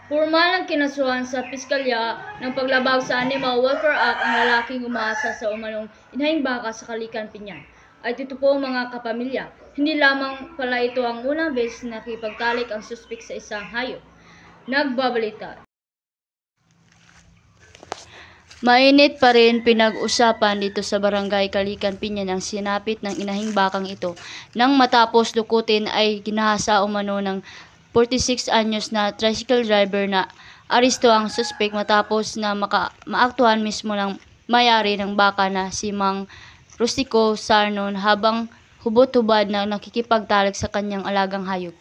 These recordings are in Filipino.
Pormal ang kinasuhan sa piskalya ng paglabag sa Animal Welfare Act ang lalaking umaasa sa umanong inahing baka sa Kalikan, Pinyan. At ito po mga kapamilya, hindi lamang pala ito ang unang beses na nakipagtalik ang suspek sa isang hayop. Nagbabalita. Mainit pa rin pinag-usapan dito sa barangay Kalikan, Pinyan ang sinapit ng inahing bakang ito. Nang matapos lukutin ay ginahasa umano ng 46 anyos na tricycle driver na aresto ang suspek matapos na maaktuhan mismo ng may-ari ng baka na si Mang Rustico Sarnon habang hubot-hubad na nakikipagtalik sa kanyang alagang hayop.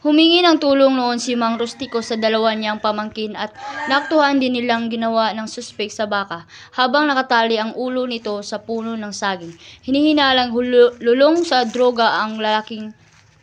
Humingi ng tulong noon si Mang Rustico sa dalawa niyang pamangkin at naaktuhan din nilang ginawa ng suspek sa baka habang nakatali ang ulo nito sa puno ng saging. Hinihinalang lulong sa droga ang lalaking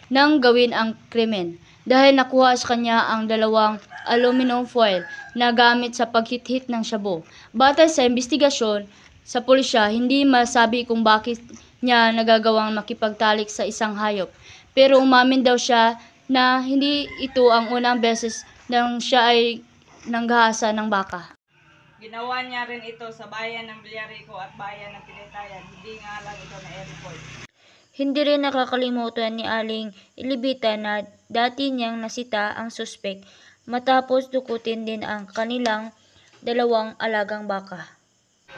nang gawin ang krimen dahil nakuha sa kanya ang dalawang aluminum foil na gamit sa paghit-hit ng shabu. Batay sa investigasyon sa pulisya, hindi masabi kung bakit niya nagagawang makipagtalik sa isang hayop. Pero umamin daw siya na hindi ito ang unang beses nang siya ay nanggahasa ng baka. Ginawa niya rin ito sa bayan ng Villarico at bayan ng Pinitayan, hindi nga lang ito na airport. Hindi rin nakakalimutan ni Aling Ilibita na dati niyang nasita ang suspek matapos dukutin din ang kanilang dalawang alagang baka.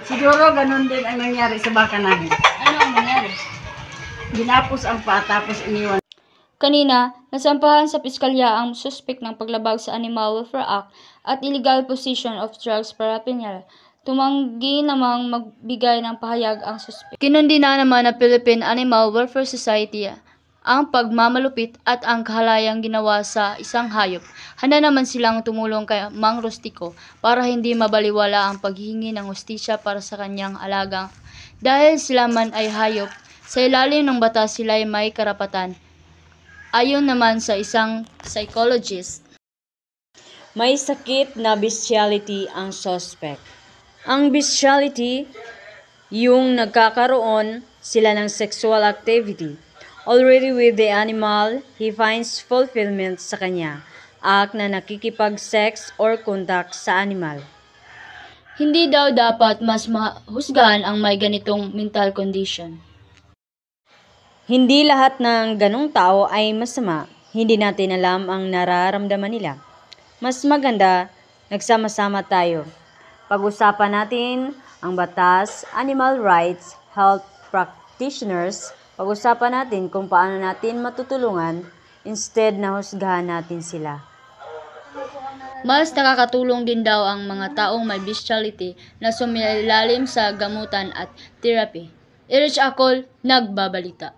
Siguro ganun din ang nangyari sa baka namin. Ano ang nangyari? Ginapos ang paa tapos iniwan. Kanina, nasampahan sa piskalya ang suspek ng paglabag sa Animal Welfare Act at illegal possession of drugs paraphernalia. Tumanggi namang magbigay ng pahayag ang suspek. Kinundina naman ng Philippine Animal Welfare Society ang pagmamalupit at ang kahalayang ginawa sa isang hayop. Handa naman silang tumulong kay Mang Rustico para hindi mabaliwala ang paghihingi ng hustisya para sa kanyang alagang. Dahil sila man ay hayop, sa ilalim ng batas sila ay may karapatan. Ayon naman sa isang psychologist, May sakit na bestiality ang suspect. Ang bestiality, yung nagkakaroon sila ng sexual activity. Already with the animal, he finds fulfillment sa kanya, act na nakikipag-sex or contact sa animal. hindi daw dapat mas mahusgahan ang may ganitong mental condition. Hindi lahat ng ganong tao ay masama. Hindi natin alam ang nararamdaman nila. Mas maganda, nagsama-sama tayo. Pag-usapan natin ang batas, animal rights, health practitioners. Pag-usapan natin kung paano natin matutulungan instead na husgahan natin sila. Mas nakakatulong din daw ang mga taong may bestiality na sumilalim sa gamutan at therapy. Erich Akol, Nagbabalita.